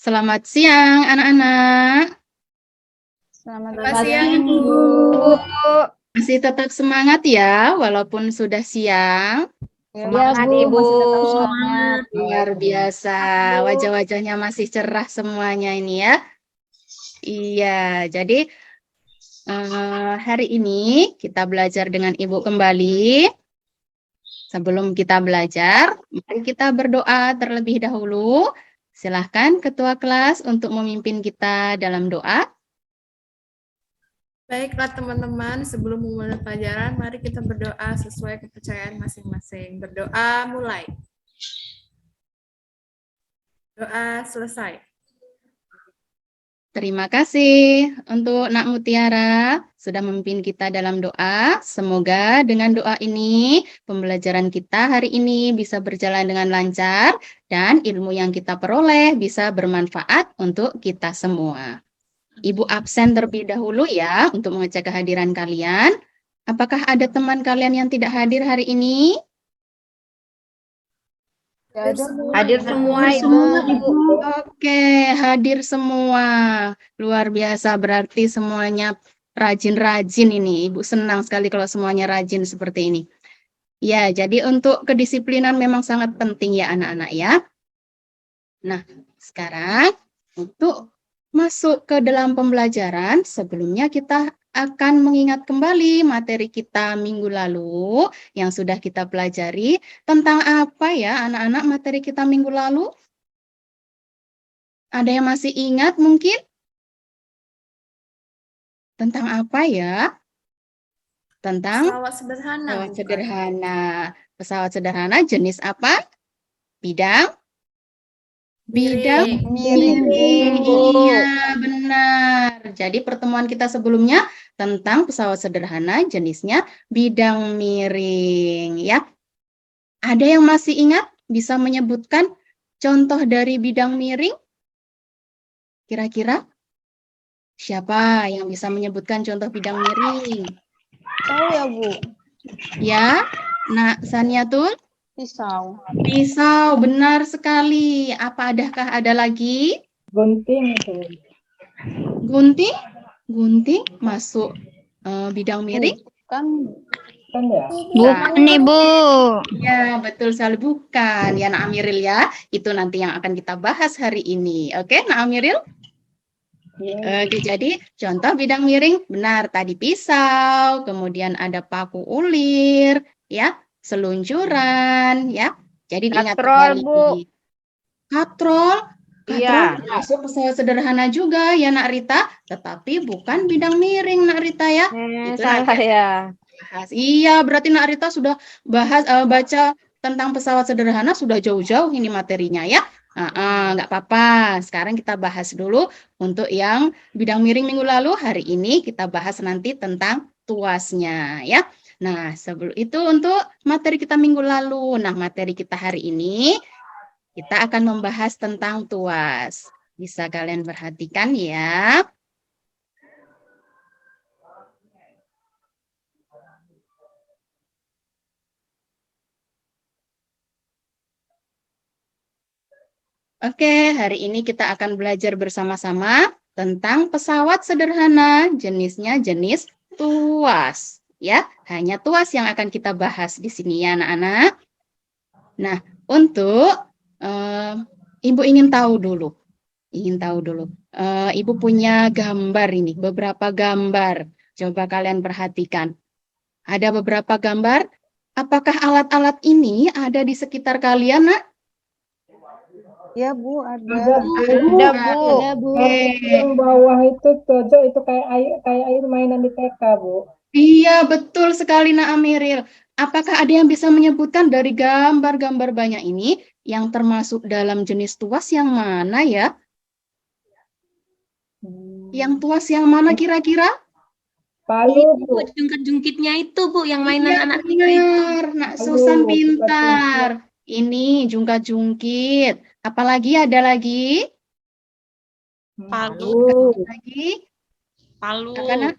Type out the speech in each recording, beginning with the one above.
Selamat siang, anak-anak. Selamat siang, siang, Ibu. Masih tetap semangat ya, walaupun sudah siang. Semangat, Bu. Ibu. Masih tetap Semangat. Luar biasa, wajah-wajahnya masih cerah semuanya ini ya. Iya, jadi hari ini kita belajar dengan Ibu kembali. Sebelum kita belajar, mari kita berdoa terlebih dahulu. Silahkan Ketua Kelas untuk memimpin kita dalam doa. Baiklah teman-teman, sebelum memulai pelajaran, mari kita berdoa sesuai kepercayaan masing-masing. Berdoa mulai. Doa selesai. Terima kasih untuk Nak Mutiara sudah memimpin kita dalam doa. Semoga dengan doa ini pembelajaran kita hari ini bisa berjalan dengan lancar dan ilmu yang kita peroleh bisa bermanfaat untuk kita semua. Ibu absen terlebih dahulu ya untuk mengecek kehadiran kalian. Apakah ada teman kalian yang tidak hadir hari ini? Hadir semua, Ibu. Oke, hadir semua. Luar biasa, berarti semuanya rajin-rajin ini. Ibu senang sekali kalau semuanya rajin seperti ini. Ya, jadi untuk kedisiplinan memang sangat penting ya anak-anak ya. Nah, sekarang untuk masuk ke dalam pembelajaran, sebelumnya kita akan mengingat kembali materi kita minggu lalu yang sudah kita pelajari. Tentang apa ya anak-anak materi kita minggu lalu? Ada yang masih ingat mungkin? Tentang apa ya? Tentang Pesawat sederhana. pesawat bukan? sederhana. Pesawat sederhana jenis apa? Bidang Miring. miring. Iya, benar. Jadi pertemuan kita sebelumnya tentang pesawat sederhana jenisnya bidang miring ya. Ada yang masih ingat bisa menyebutkan contoh dari bidang miring? Kira-kira siapa yang bisa menyebutkan contoh bidang miring? Tahu ya, Bu? Ya, Nak Saniatul? Pisau. Pisau, benar sekali. Adakah ada lagi? Gunting itu. Gunting? Gunting masuk bidang miring? Kan Ya? bukan, Ibu. Ya, betul sekali. Bukan. Ya, Nak Amiril ya. Itu nanti yang akan kita bahas hari ini. Oke, Nak Amiril? Oke, jadi contoh bidang miring, benar. Tadi pisau, kemudian ada paku ulir, ya, seluncuran, ya. Jadi diingat Katrol, kembali. Bu. Katrol Iya. termasuk pesawat sederhana juga ya Nak Rita, tetapi bukan bidang miring Nak Rita ya. Itu Salah nanti ya. bahas. Iya, berarti Nak Rita sudah baca tentang pesawat sederhana sudah jauh-jauh ini materinya ya. Nggak apa-apa. Sekarang kita bahas dulu untuk yang bidang miring minggu lalu. Hari ini kita bahas nanti tentang tuasnya ya. Nah, sebelum itu untuk materi kita minggu lalu. Nah, materi kita hari ini kita akan membahas tentang tuas. Bisa kalian perhatikan ya. Oke, hari ini kita akan belajar bersama-sama tentang pesawat sederhana, jenisnya jenis tuas. Ya, hanya tuas yang akan kita bahas di sini ya anak-anak. Nah, untuk Ibu ingin tahu dulu. Ibu punya gambar ini, beberapa gambar. Coba kalian perhatikan. Ada beberapa gambar. Apakah alat-alat ini ada di sekitar kalian, Nak? Ya, Bu, ada. Ada, Bu. Yang bawah itu Jojo itu kayak air mainan di TK, Bu. Iya, betul sekali, Nak Amiril. Apakah ada yang bisa menyebutkan dari gambar-gambar banyak ini yang termasuk dalam jenis tuas yang mana ya? Yang tuas yang mana kira-kira? Palu, Bu. Jungkit-jungkitnya itu, Bu, yang mainan Iya, anak kita itu. benar. Nak Susan pintar. Ini jungkat-jungkit. Apalagi ada lagi? Palu. Lagi? Palu. Apa, Nak?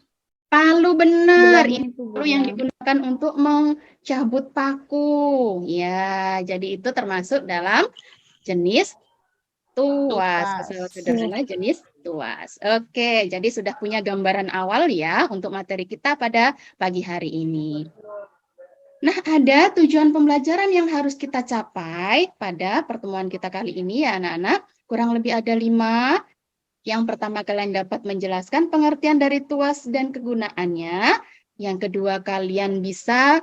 Palu, benar. Belakang Ini itu, Bu, palu yang ya. digunakan untuk mencabut paku. Ya, jadi itu termasuk dalam jenis Tuas, Tuas. pesawat sederhana jenis tuas. Oke, jadi sudah punya gambaran awal ya untuk materi kita pada pagi hari ini. Nah, ada tujuan pembelajaran yang harus kita capai pada pertemuan kita kali ini ya anak-anak. Kurang lebih ada 5. Yang pertama, kalian dapat menjelaskan pengertian dari tuas dan kegunaannya. Yang kedua, kalian bisa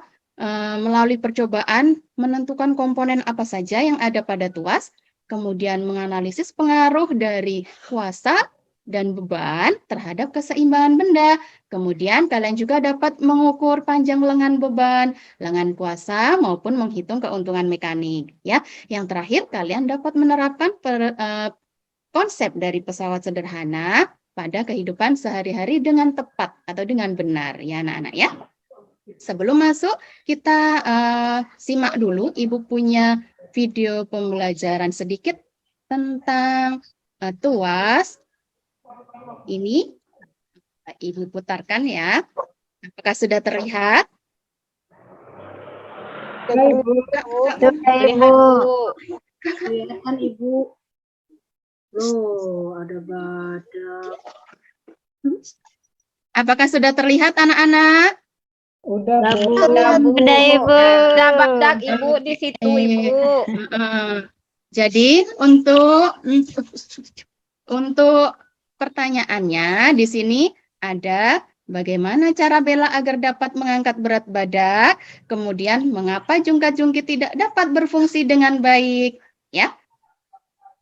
melalui percobaan menentukan komponen apa saja yang ada pada tuas, kemudian menganalisis pengaruh dari kuasa dan beban terhadap keseimbangan benda. Kemudian kalian juga dapat mengukur panjang lengan beban, lengan kuasa maupun menghitung keuntungan mekanik. Ya, yang terakhir kalian dapat menerapkan konsep dari pesawat sederhana pada kehidupan sehari-hari dengan tepat atau dengan benar ya anak-anak ya. Sebelum masuk kita simak dulu, Ibu punya video pembelajaran sedikit tentang tuas. Ini Ibu putarkan ya. Apakah sudah terlihat? Ya, Ibu. Sudah, Ibu. Kelihatan Ibu. Loh, ada badak. Apakah sudah terlihat anak-anak? Udah, Bu. Sudah, Ibu. Ada badak Ibu di situ Ibu. Jadi untuk pertanyaannya di sini ada bagaimana cara Bella agar dapat mengangkat berat badak, kemudian mengapa jungkat-jungkit tidak dapat berfungsi dengan baik, ya?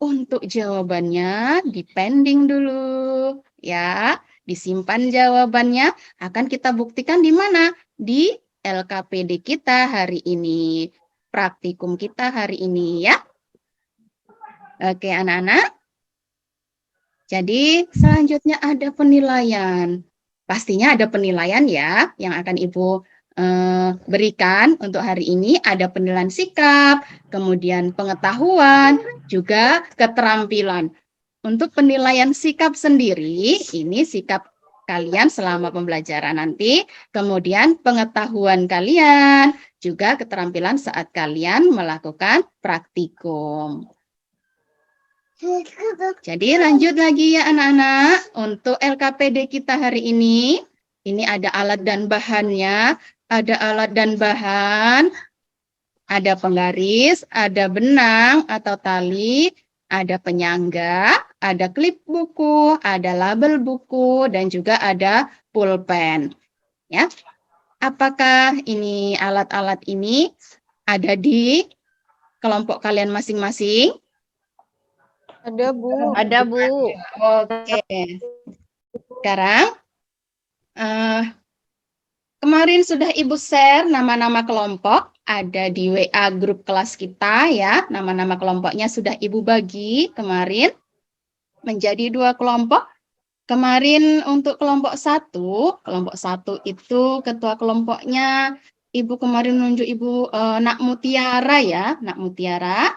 Untuk jawabannya dipending dulu, ya. Disimpan jawabannya, akan kita buktikan di mana? Di LKPD kita hari ini, praktikum kita hari ini, ya. Oke, anak-anak. Jadi selanjutnya ada penilaian. Pastinya ada penilaian ya yang akan Ibu berikan untuk hari ini. Ada penilaian sikap, kemudian pengetahuan, juga keterampilan. Untuk penilaian sikap sendiri, ini sikap kalian selama pembelajaran nanti, kemudian pengetahuan kalian, juga keterampilan saat kalian melakukan praktikum. Jadi lanjut lagi ya anak-anak, untuk LKPD kita hari ini ada alat dan bahannya, ada alat dan bahan, ada penggaris, ada benang atau tali, ada penyangga, ada klip buku, ada label buku, dan juga ada pulpen. Ya, apakah ini alat-alat ini ada di kelompok kalian masing-masing? Ada, Bu. Ada Bu. Oke. Sekarang kemarin sudah Ibu share nama-nama kelompok ada di WA grup kelas kita ya. Nama-nama kelompoknya sudah Ibu bagi kemarin menjadi 2 kelompok. Kemarin untuk kelompok 1 itu ketua kelompoknya Ibu kemarin menunjuk Ibu Nak Mutiara ya, Nak Mutiara.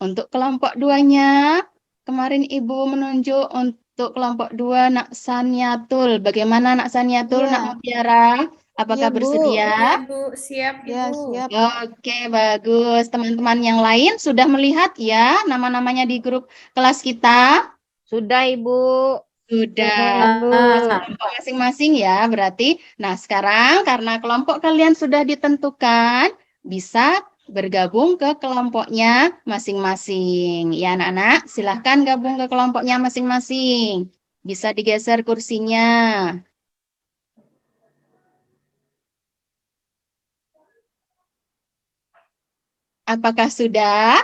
Untuk kelompok 2-nya kemarin Ibu menunjuk untuk kelompok 2 Nak Saniatul. Bagaimana Nak Saniatul, Ya. Nak Mutiara? Apakah Ya, Bu. bersedia? Ya, Bu, siap Ya, Ibu. siap. Oke, bagus. Teman-teman yang lain sudah melihat ya nama-namanya di grup kelas kita? Sudah Ibu. Sudah. Kelompok masing-masing ya berarti. Nah, sekarang karena kelompok kalian sudah ditentukan, bisa bergabung ke kelompoknya masing-masing. Ya, anak-anak, silahkan gabung ke kelompoknya masing-masing. Bisa digeser kursinya. Apakah sudah?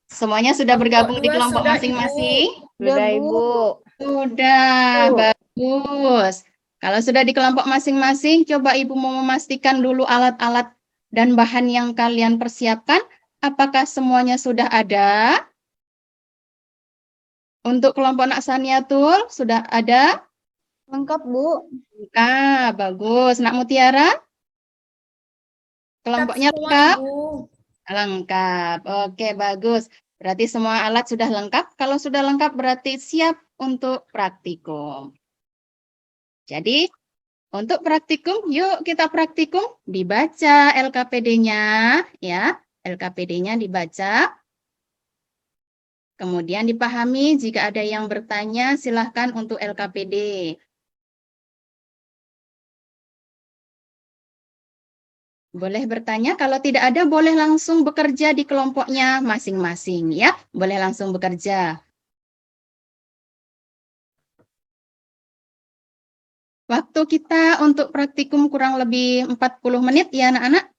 Semuanya sudah bergabung di dua kelompok sudah, masing-masing? Sudah Ibu. Sudah, bagus. Kalau sudah di kelompok masing-masing, coba Ibu mau memastikan dulu alat-alat dan bahan yang kalian persiapkan. Apakah semuanya sudah ada? Untuk kelompok Nak Saniatul, sudah ada? Lengkap, Bu. Ah, bagus. Nak Mutiara? Kelompoknya Semua, lengkap? Ibu. Lengkap. Oke, bagus. Berarti semua alat sudah lengkap. Kalau sudah lengkap berarti siap untuk praktikum. Jadi, untuk praktikum, yuk kita praktikum. Dibaca LKPD-nya, ya. LKPD-nya dibaca. Kemudian dipahami, jika ada yang bertanya silahkan untuk LKPD. Boleh bertanya, kalau tidak ada boleh langsung bekerja di kelompoknya masing-masing ya. Boleh langsung bekerja. Waktu kita untuk praktikum kurang lebih 40 menit ya anak-anak.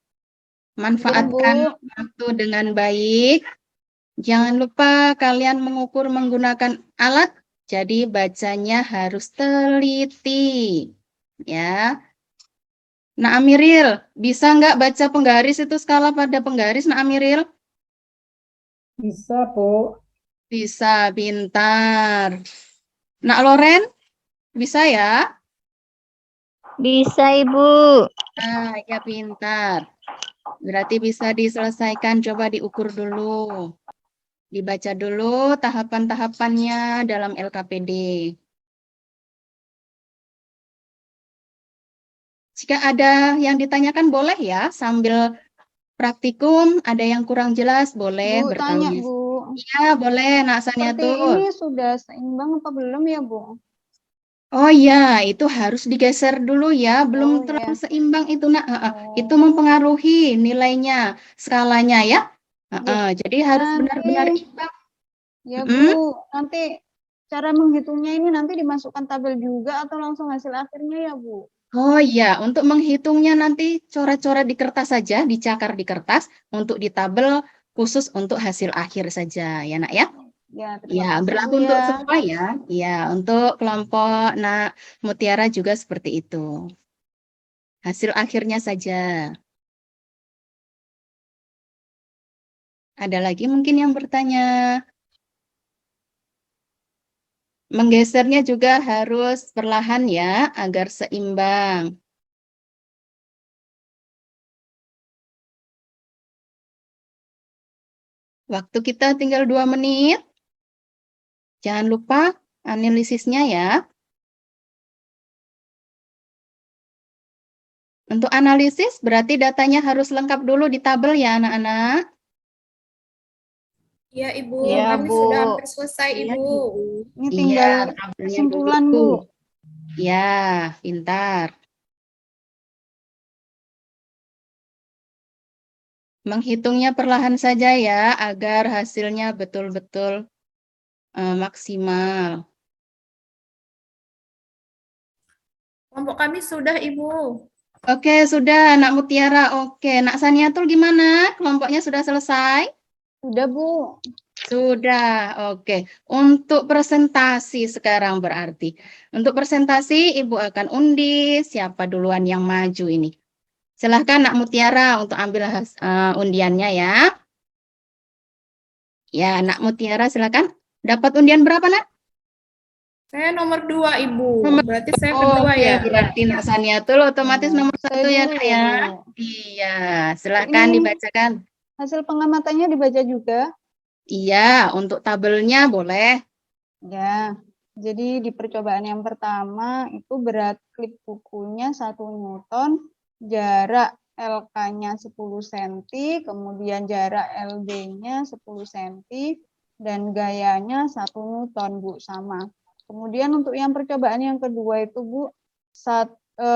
Manfaatkan waktu dengan baik. Jangan lupa kalian mengukur menggunakan alat. Jadi bacanya harus teliti. Ya. Nah, Amiril, bisa nggak baca penggaris itu skala pada penggaris, Nah Amiril? Bisa, Bu. Bisa, pintar. Nak Loren, bisa ya? Bisa, Ibu. Ah, ya pintar. Berarti bisa diselesaikan, coba diukur dulu. Dibaca dulu tahapan-tahapannya dalam LKPD. Jika ada yang ditanyakan boleh ya, sambil praktikum, ada yang kurang jelas, boleh Bu, tanya, bertanya. Bu. Iya, boleh, Nak Seperti Saniatul. ini sudah seimbang apa belum ya, Bu? Oh iya, itu harus digeser dulu ya, belum Oh, terlalu iya. seimbang itu nak. Itu Oh. mempengaruhi nilainya, skalanya ya. Jadi harus Nanti- benar-benar imbang. Ya, Mm-mm. Bu. Nanti cara menghitungnya ini nanti dimasukkan tabel juga atau langsung hasil akhirnya ya, Bu? Oh iya, untuk menghitungnya nanti coret-coret di kertas saja, dicakar di kertas, untuk di tabel khusus untuk hasil akhir saja ya nak ya. Ya, terima Ya, kasih, berlaku Bu, untuk ya. semua ya. Ya, untuk kelompok Nak Mutiara juga seperti itu. Hasil akhirnya saja. Ada lagi mungkin yang bertanya. Menggesernya juga harus perlahan ya, agar seimbang. Waktu kita tinggal 2 menit. Jangan lupa analisisnya ya. Untuk analisis berarti datanya harus lengkap dulu di tabel ya anak-anak. Iya, Ibu. Iya, Kami Bu. sudah hampir selesai, Iya, Ibu. Ini Iya, tinggal tabelnya kesimpulan, dulu. Bu. Ya, pintar. Menghitungnya perlahan saja ya, agar hasilnya betul-betul maksimal. Kelompok kami sudah, Ibu. Oke, sudah, Nak Mutiara. Oke, Nak Saniatul gimana? Kelompoknya sudah selesai? Sudah, Bu. Sudah, oke. Untuk presentasi sekarang berarti. Untuk presentasi, Ibu akan undi siapa duluan yang maju ini. Silahkan Nak Mutiara untuk ambil undiannya ya. Ya, Nak Mutiara silahkan. Dapat undian berapa, Nak? Saya nomor 2, Ibu. Nomor- Berarti saya kedua Oke, ya. berarti Nak Saniatul otomatis nomor Saya 1 ya, dulu Nak ya, ya. Bu. Iya, silahkan Ini- dibacakan. Hasil pengamatannya dibaca juga? Iya, untuk tabelnya boleh. Ya. Jadi di percobaan yang pertama itu berat klip bukunya 1 Newton, jarak LK-nya 10 cm, kemudian jarak LB-nya 10 cm, dan gayanya 1 Newton, Bu, sama. Kemudian untuk yang percobaan yang kedua itu, Bu,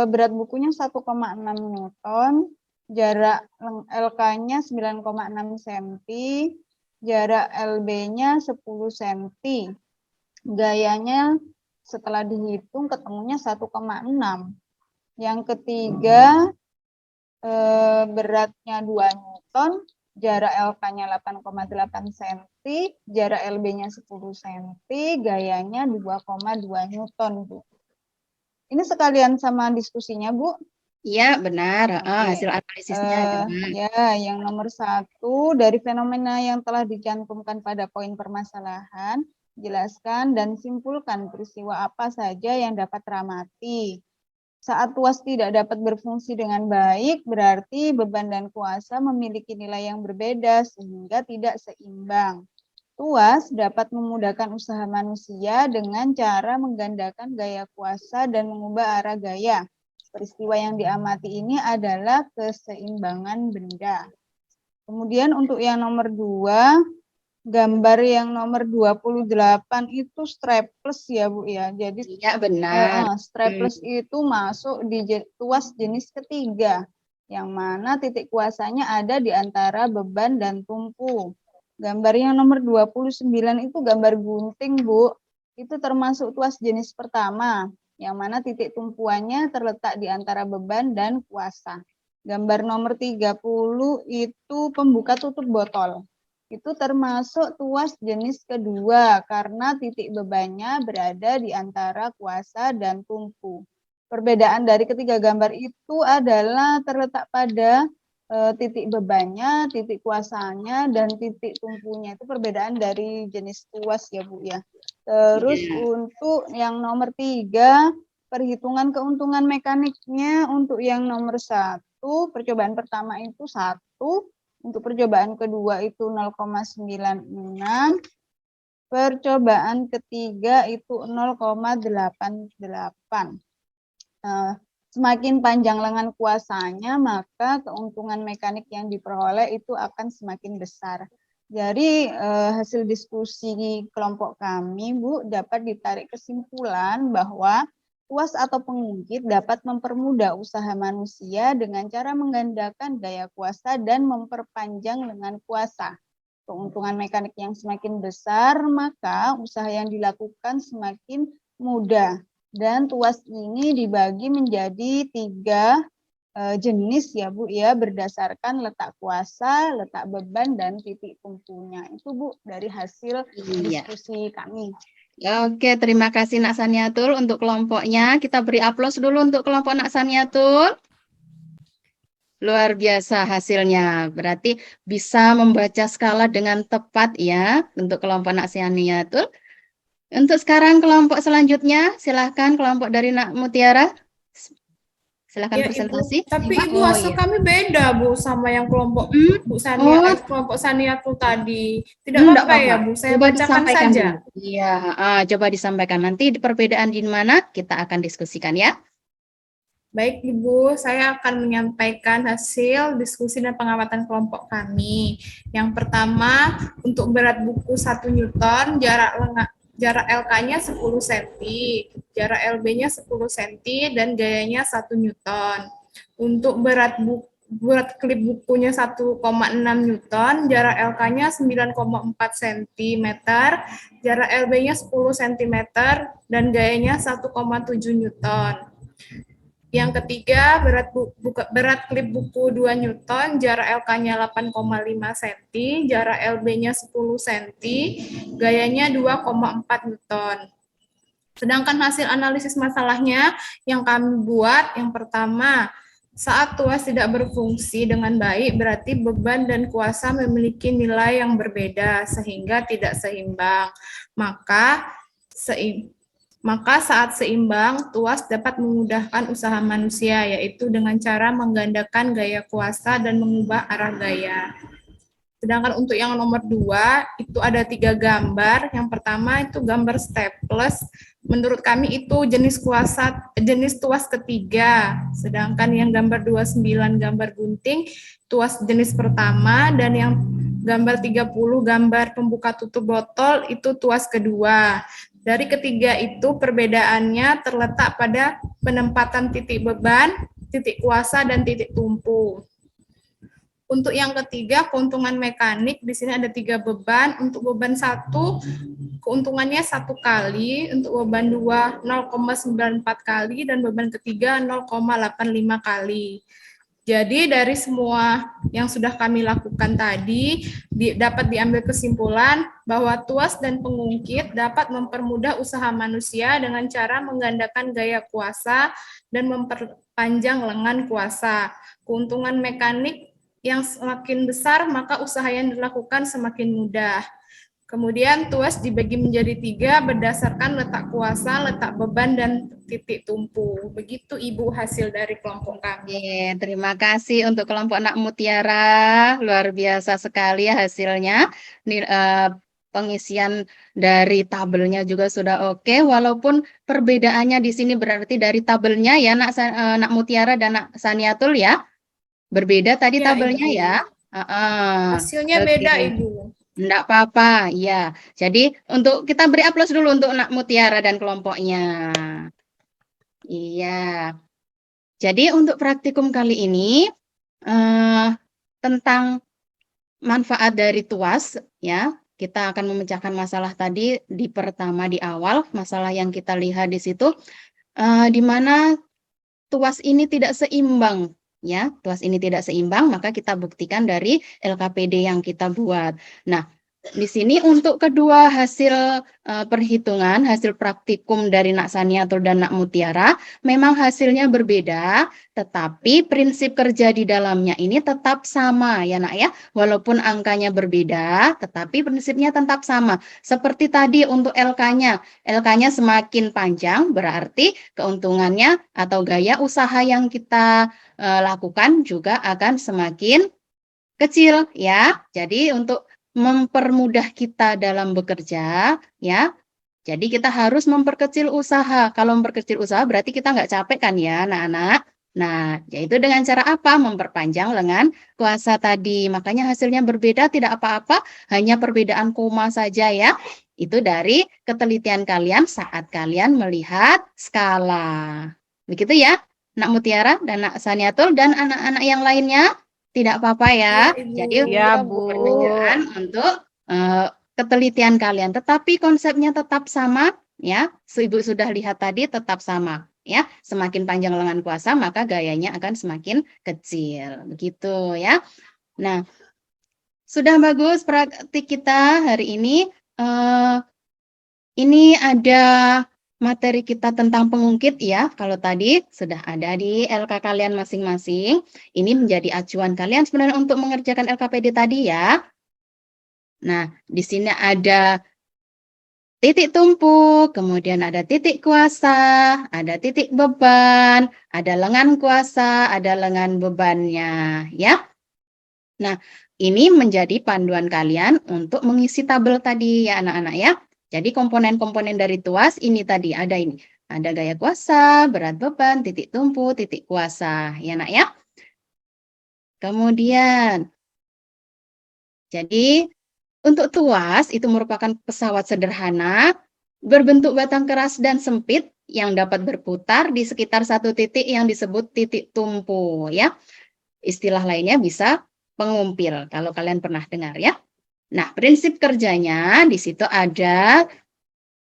berat bukunya 1,6 Newton, jarak LK-nya 9,6 cm, jarak LB-nya 10 cm. Gayanya setelah dihitung ketemunya 1,6. Yang ketiga, beratnya 2 Newton, jarak LK-nya 8,8 cm, jarak LB-nya 10 cm, gayanya 2,2 Newton, Bu. Ini sekalian sama diskusinya, Bu. Iya, benar. Oke. Hasil analisisnya juga. Ya, yang nomor 1, dari fenomena yang telah dicantumkan pada poin permasalahan, jelaskan dan simpulkan peristiwa apa saja yang dapat teramati. Saat tuas tidak dapat berfungsi dengan baik, berarti beban dan kuasa memiliki nilai yang berbeda sehingga tidak seimbang. Tuas dapat memudahkan usaha manusia dengan cara menggandakan gaya kuasa dan mengubah arah gaya. Peristiwa yang diamati ini adalah keseimbangan benda. Kemudian untuk yang nomor 2, gambar yang nomor 28 itu strapless ya Bu ya. Jadi Iya, benar. strapless itu masuk di tuas jenis ketiga, yang mana titik kuasanya ada di antara beban dan tumpu. Gambar yang nomor 29 itu gambar gunting Bu. Itu termasuk tuas jenis pertama, yang mana titik tumpuannya terletak di antara beban dan kuasa. Gambar nomor 30 itu pembuka tutup botol. Itu termasuk tuas jenis kedua karena titik bebannya berada di antara kuasa dan tumpu. Perbedaan dari ketiga gambar itu adalah terletak pada titik bebannya, titik kuasanya, dan titik tumpunya. Itu perbedaan dari jenis tuas ya Bu ya. Terus untuk yang nomor 3, perhitungan keuntungan mekaniknya untuk yang nomor 1, percobaan pertama itu 1, untuk percobaan kedua itu 0,96, percobaan ketiga itu 0,88. Semakin panjang lengan kuasanya, maka keuntungan mekanik yang diperoleh itu akan semakin besar. Jadi hasil diskusi kelompok kami, Bu, dapat ditarik kesimpulan bahwa tuas atau pengungkit dapat mempermudah usaha manusia dengan cara menggandakan gaya kuasa dan memperpanjang lengan kuasa. Keuntungan mekanik yang semakin besar, maka usaha yang dilakukan semakin mudah. Dan tuas ini dibagi menjadi 3 jenis ya Bu ya, berdasarkan letak kuasa, letak beban, dan titik tumpunya. Itu Bu dari hasil diskusi kami. Oke, terima kasih Nak Saniatul untuk kelompoknya. Kita beri aplaus dulu untuk kelompok Nak Saniatul. Luar biasa hasilnya. Berarti bisa membaca skala dengan tepat ya untuk kelompok Nak Saniatul. Untuk sekarang kelompok selanjutnya, silahkan kelompok dari Nak Mutiara. Silahkan Ya, presentasi. Ibu. Tapi Ibu hasil kami beda Bu sama yang kelompok Bu Sania, kelompok Saniatul tadi. Tidak apa-apa ya Bu, saya coba bacakan disampaikan saja. dulu. Iya, coba disampaikan. Nanti di perbedaan di mana kita akan diskusikan ya. Baik Ibu, saya akan menyampaikan hasil diskusi dan pengamatan kelompok kami. Yang pertama, untuk berat buku 1 Newton, jarak LK-nya 10 cm, jarak LB-nya 10 cm, dan gayanya 1 Newton. Untuk berat klip bukunya 1,6 Newton, jarak LK-nya 9,4 cm, jarak LB-nya 10 cm, dan gayanya 1,7 Newton. Yang ketiga, berat klip buku 2 Newton, jarak LK-nya 8,5 cm, jarak LB-nya 10 cm, gayanya 2,4 Newton. Sedangkan hasil analisis masalahnya yang kami buat, yang pertama, saat tuas tidak berfungsi dengan baik, berarti beban dan kuasa memiliki nilai yang berbeda, sehingga tidak seimbang. Maka saat seimbang, tuas dapat memudahkan usaha manusia, yaitu dengan cara menggandakan gaya kuasa dan mengubah arah gaya. Sedangkan untuk yang nomor 2, itu ada 3 gambar. Yang pertama itu gambar staples. Menurut kami itu jenis tuas ketiga. Sedangkan yang gambar 29, gambar gunting, tuas jenis pertama. Dan yang gambar 30, gambar pembuka tutup botol, itu tuas kedua. Dari ketiga itu perbedaannya terletak pada penempatan titik beban, titik kuasa, dan titik tumpu. Untuk yang ketiga, keuntungan mekanik, di sini ada 3 beban. Untuk beban 1, keuntungannya 1 kali, untuk beban 2, 0,94 kali, dan beban ketiga 0,85 kali. Jadi dari semua yang sudah kami lakukan tadi, dapat diambil kesimpulan bahwa tuas dan pengungkit dapat mempermudah usaha manusia dengan cara menggandakan gaya kuasa dan memperpanjang lengan kuasa. Keuntungan mekanik yang semakin besar, maka usaha yang dilakukan semakin mudah. Kemudian tuas dibagi menjadi 3 berdasarkan letak kuasa, letak beban, dan titik tumpu. Begitu Ibu hasil dari kelompok kami. Terima kasih untuk kelompok Nak Mutiara. Luar biasa sekali ya hasilnya. Pengisian dari tabelnya juga sudah oke, walaupun perbedaannya di sini berarti dari tabelnya ya Nak Mutiara dan Nak Saniatul ya. Berbeda tadi Ya, tabelnya Ibu. ya. Hasilnya beda Ibu. Enggak apa-apa, ya. Jadi untuk kita beri aplaus dulu untuk Nak Mutiara dan kelompoknya. Iya. Jadi untuk praktikum kali ini tentang manfaat dari tuas, ya. Kita akan memecahkan masalah tadi di pertama di awal, masalah yang kita lihat di situ, di mana tuas ini tidak seimbang, ya. Tuas ini tidak seimbang, maka kita buktikan dari LKPD yang kita buat. Nah, di sini untuk kedua hasil perhitungan, hasil praktikum dari Nak Saniatul dan Nak Mutiara, memang hasilnya berbeda, tetapi prinsip kerja di dalamnya ini tetap sama, ya Nak ya. Walaupun angkanya berbeda, tetapi prinsipnya tetap sama. Seperti tadi untuk LK-nya, LK-nya semakin panjang, berarti keuntungannya atau gaya usaha yang kita lakukan juga akan semakin kecil, ya. Jadi untuk mempermudah kita dalam bekerja, ya. Jadi kita harus memperkecil usaha. Kalau memperkecil usaha berarti kita nggak capek kan ya, anak-anak. Nah, yaitu dengan cara apa? Memperpanjang lengan kuasa tadi. Makanya hasilnya berbeda, tidak apa-apa, hanya perbedaan koma saja ya. Itu dari ketelitian kalian saat kalian melihat skala. Begitu ya, Nak Mutiara dan Nak Saniatul dan anak-anak yang lainnya. Tidak apa-apa ya. Iya, Ibu. Jadi Ya, Bu. pertanyaan untuk ketelitian kalian, tetapi konsepnya tetap sama ya. Ibu sudah lihat tadi tetap sama ya. Semakin panjang lengan kuasa maka gayanya akan semakin kecil. Begitu ya. Nah, sudah bagus praktik kita hari ini. Ini ada materi kita tentang pengungkit ya. Kalau tadi sudah ada di LK kalian masing-masing. Ini menjadi acuan kalian sebenarnya untuk mengerjakan LKPD tadi ya. Nah, di sini ada titik tumpu, kemudian ada titik kuasa, ada titik beban, ada lengan kuasa, ada lengan bebannya ya. Nah, ini menjadi panduan kalian untuk mengisi tabel tadi ya anak-anak ya. Jadi komponen-komponen dari tuas ini tadi ada ini. Ada gaya kuasa, berat beban, titik tumpu, titik kuasa. Ya nak ya. Kemudian, jadi untuk tuas itu merupakan pesawat sederhana berbentuk batang keras dan sempit yang dapat berputar di sekitar satu titik yang disebut titik tumpu ya. Istilah lainnya bisa pengumpil kalau kalian pernah dengar ya. Nah, prinsip kerjanya di situ ada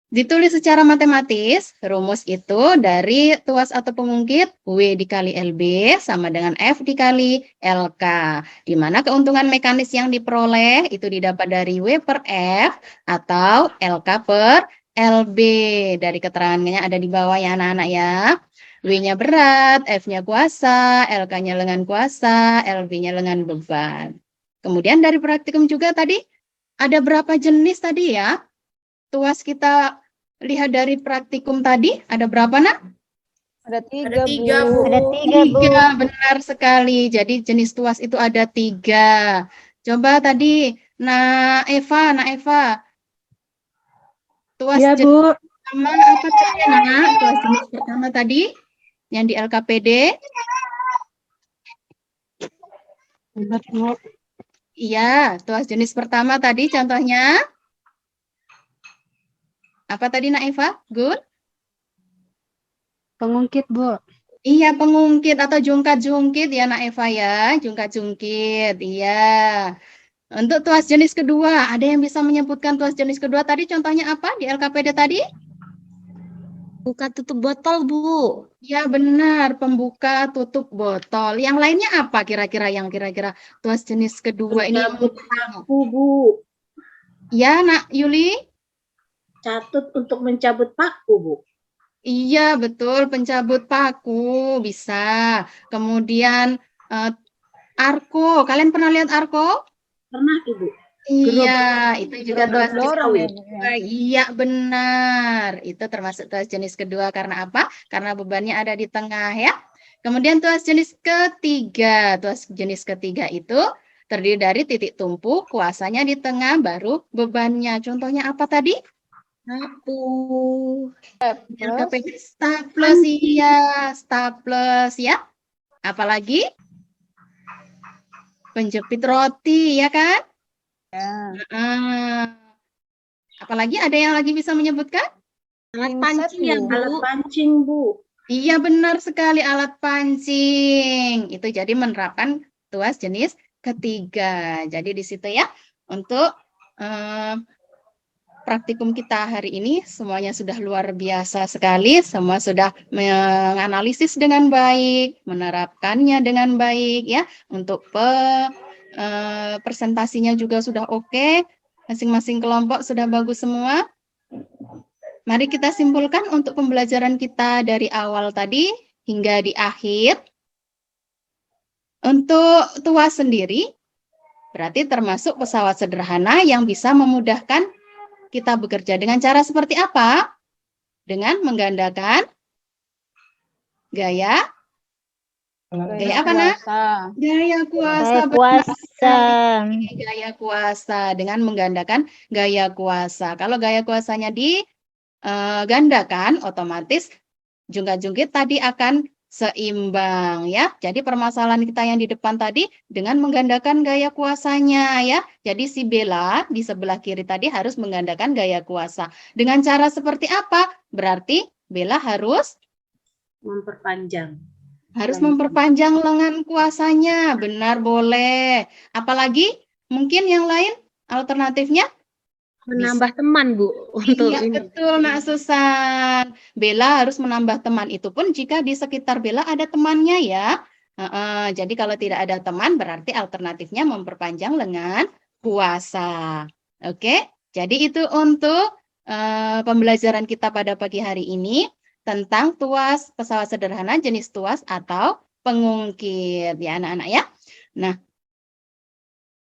ditulis secara matematis, rumus itu dari tuas atau pengungkit W dikali LB sama dengan F dikali LK. Di mana keuntungan mekanis yang diperoleh itu didapat dari W per F atau LK per LB. Dari keterangannya ada di bawah ya anak-anak ya. W-nya berat, F-nya kuasa, LK-nya lengan kuasa, LB-nya lengan beban. Kemudian dari praktikum juga tadi, ada berapa jenis tadi ya? Tuas kita lihat dari praktikum tadi, ada berapa nak? Ada Ada 3, tiga, Bu. Bu. Ada 3, Bu. Tiga, benar sekali. Jadi jenis tuas itu ada 3. Coba tadi, Nak Eva. Tuas Iya, jenis Bu. pertama apa tadi nak? Tuas jenis pertama tadi? Yang di LKPD. Iya, tuas jenis pertama tadi contohnya. Apa tadi Nak Eva? Good? Pengungkit, Bu. Iya, pengungkit atau jungkat-jungkit ya Nak Eva ya. Jungkat-jungkit, iya. Untuk tuas jenis kedua, ada yang bisa menyebutkan tuas jenis kedua tadi contohnya apa di LKPD tadi? Buka tutup botol, Bu. Ya benar, pembuka tutup botol. Yang lainnya apa kira-kira yang kira-kira tuas jenis kedua ini? Paku, Bu. Ya, Nak Yuli? Catut untuk mencabut paku, Bu. Iya, betul, pencabut paku bisa. Kemudian arko, kalian pernah lihat arko? Pernah, Ibu. Iya, itu juga tuas jenis Dorong ya, kedua. Bu, ya. Iya, benar. Itu termasuk tuas jenis kedua karena apa? Karena bebannya ada di tengah ya. Kemudian tuas jenis ketiga. Tuas jenis ketiga itu terdiri dari titik tumpu, kuasanya di tengah, baru bebannya. Contohnya apa tadi? Sapu. LKPD staples, iya, staples ya. Apalagi? Penjepit roti, ya kan? Ya. Apalagi ada yang lagi bisa menyebutkan? Alat Pinset, pancing ya, Bu. Bu. Alat pancing, Bu. Iya benar sekali, alat pancing. Itu jadi menerapkan tuas jenis ketiga. Jadi di situ ya untuk praktikum kita hari ini semuanya sudah luar biasa sekali. Semua sudah menganalisis dengan baik, menerapkannya dengan baik ya. Untuk presentasinya juga sudah oke. Masing-masing kelompok sudah bagus semua. Mari kita simpulkan untuk pembelajaran kita dari awal tadi hingga di akhir. Untuk tuas sendiri, berarti termasuk pesawat sederhana yang bisa memudahkan kita bekerja dengan cara seperti apa? Dengan menggandakan gaya apa, Nak? Gaya kuasa. Gaya kuasa. Gaya kuasa dengan menggandakan gaya kuasa. Kalau gaya kuasanya digandakan, otomatis jungkat-jungkit tadi akan seimbang ya. Jadi permasalahan kita yang di depan tadi dengan menggandakan gaya kuasanya ya. Jadi si Bella di sebelah kiri tadi harus menggandakan gaya kuasa. Dengan cara seperti apa? Berarti Bella harus Memperpanjang. memperpanjang lengan kuasanya. Benar, boleh. Apalagi mungkin yang lain alternatifnya? Menambah teman, Bu, untuk Iya, ini. betul, Nak Susan. Bella harus menambah teman. Itu pun jika di sekitar Bella ada temannya ya. Jadi kalau tidak ada teman, berarti alternatifnya memperpanjang lengan kuasa. Oke, jadi itu untuk pembelajaran kita pada pagi hari ini tentang tuas pesawat sederhana jenis tuas atau pengungkit ya anak-anak ya. Nah,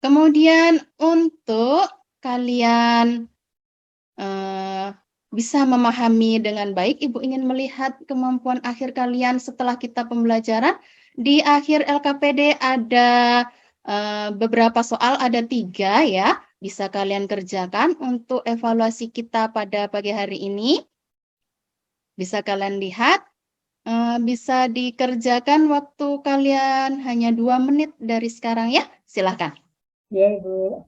kemudian untuk kalian bisa memahami dengan baik, Ibu ingin melihat kemampuan akhir kalian setelah kita pembelajaran. Di akhir LKPD ada beberapa soal, ada 3 ya, bisa kalian kerjakan untuk evaluasi kita pada pagi hari ini. Bisa kalian lihat, bisa dikerjakan waktu kalian hanya 2 menit dari sekarang ya, silahkan. Ya, Ibu.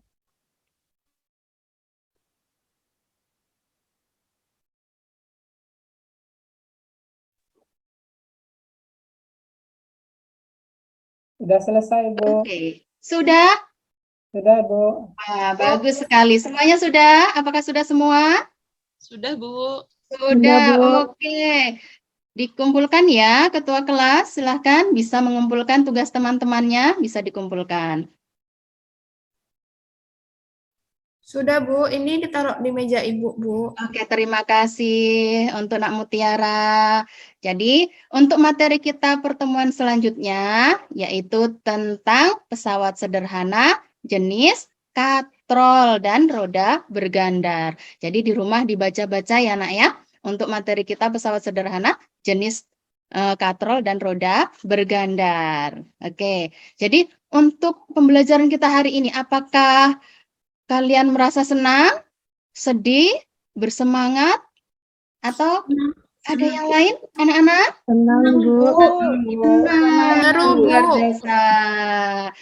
Sudah selesai, Bu. Oke, sudah? Sudah, Bu. Bagus sekali. Semuanya sudah? Apakah sudah semua? Sudah, Bu. Sudah, oke. Dikumpulkan ya, ketua kelas. Silahkan bisa mengumpulkan tugas teman-temannya, bisa dikumpulkan. Sudah, Bu. Ini ditaruh di meja Ibu, Bu. Oke, terima kasih untuk Nak Mutiara. Jadi, untuk materi kita pertemuan selanjutnya, yaitu tentang pesawat sederhana jenis katrol dan roda bergandar. Jadi, di rumah dibaca-baca ya, Nak ya. Untuk materi kita pesawat sederhana jenis katrol dan roda bergandar. Oke, jadi untuk pembelajaran kita hari ini, apakah kalian merasa senang, sedih, bersemangat, atau ada yang lain, anak-anak? Senang, Bu. Senang, luar biasa.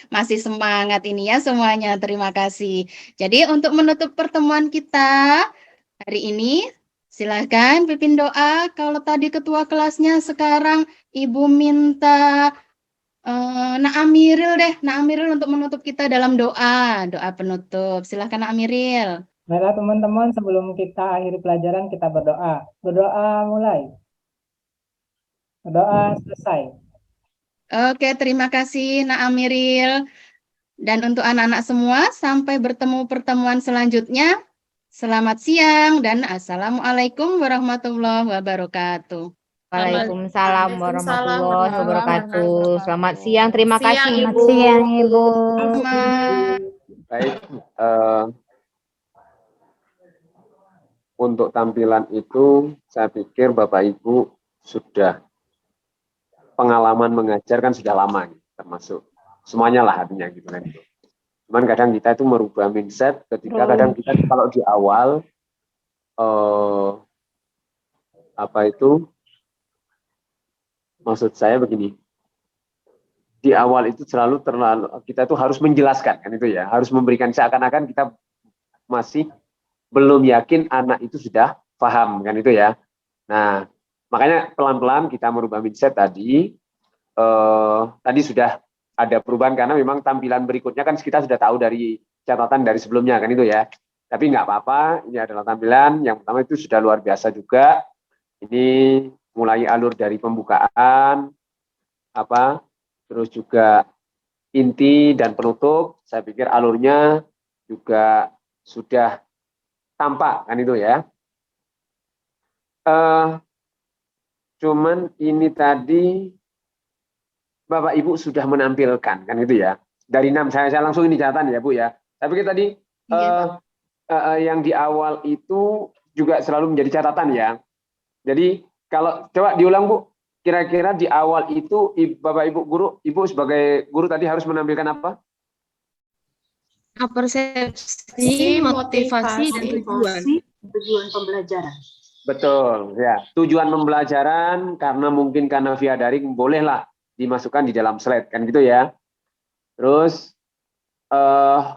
Masih semangat ini ya semuanya, terima kasih. Jadi untuk menutup pertemuan kita hari ini, silahkan pimpin doa. Kalau tadi ketua kelasnya, sekarang Ibu minta Nak Amiril deh, Nak Amiril untuk menutup kita dalam doa penutup. Silahkan Nak Amiril. Baiklah, teman-teman, sebelum kita akhiri pelajaran, kita berdoa. Berdoa mulai. Berdoa selesai. Oke, terima kasih Nak Amiril. Dan untuk anak-anak semua, sampai bertemu pertemuan selanjutnya. Selamat siang dan Assalamualaikum warahmatullahi wabarakatuh. Waalaikumsalam warahmatullahi wabarakatuh. wabarakatuh. Selamat siang, terima kasih Siang, Ibu. Ibu. Siang, Ibu. Selamat. Baik, untuk tampilan itu saya pikir Bapak Ibu sudah pengalaman mengajar kan sudah lama, termasuk semuanya lah artinya gitu kan. Cuman kadang kita itu merubah mindset ketika kadang kita kalau di awal maksud saya begini, di awal itu kita tuh harus menjelaskan kan itu ya, harus memberikan seakan-akan kita masih belum yakin anak itu sudah paham kan itu ya. Nah, makanya pelan-pelan kita merubah mindset tadi. Tadi sudah ada perubahan karena memang tampilan berikutnya kan kita sudah tahu dari catatan dari sebelumnya kan itu ya. Tapi nggak apa-apa, ini adalah tampilan yang pertama itu sudah luar biasa juga. Ini mulai alur dari pembukaan, terus juga inti dan penutup. Saya pikir alurnya juga sudah tampak kan itu ya. Cuman ini tadi Bapak Ibu sudah menampilkan kan itu ya. Dari 6 saya langsung ini catatan ya Bu ya. Saya pikir tadi yang di awal itu juga selalu menjadi catatan ya. Jadi kalau coba diulang Bu, kira-kira di awal itu Bapak Ibu guru, Ibu sebagai guru tadi harus menampilkan apa? Persepsi, motivasi, dan tujuan. Tujuan pembelajaran. Betul ya. Tujuan pembelajaran karena via daring bolehlah dimasukkan di dalam slide kan gitu ya. Terus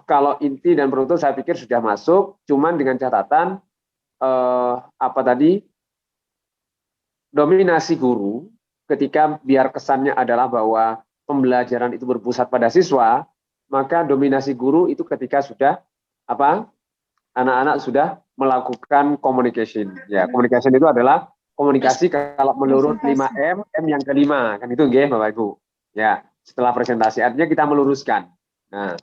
kalau inti dan penutup saya pikir sudah masuk, cuman dengan catatan dominasi guru ketika biar kesannya adalah bahwa pembelajaran itu berpusat pada siswa, maka dominasi guru itu ketika sudah anak-anak sudah melakukan communication. Ya, communication itu adalah komunikasi kalau menurut 5M, M yang kelima kan itu nggih Bapak Ibu. Ya, setelah presentasi artinya kita meluruskan. Nah,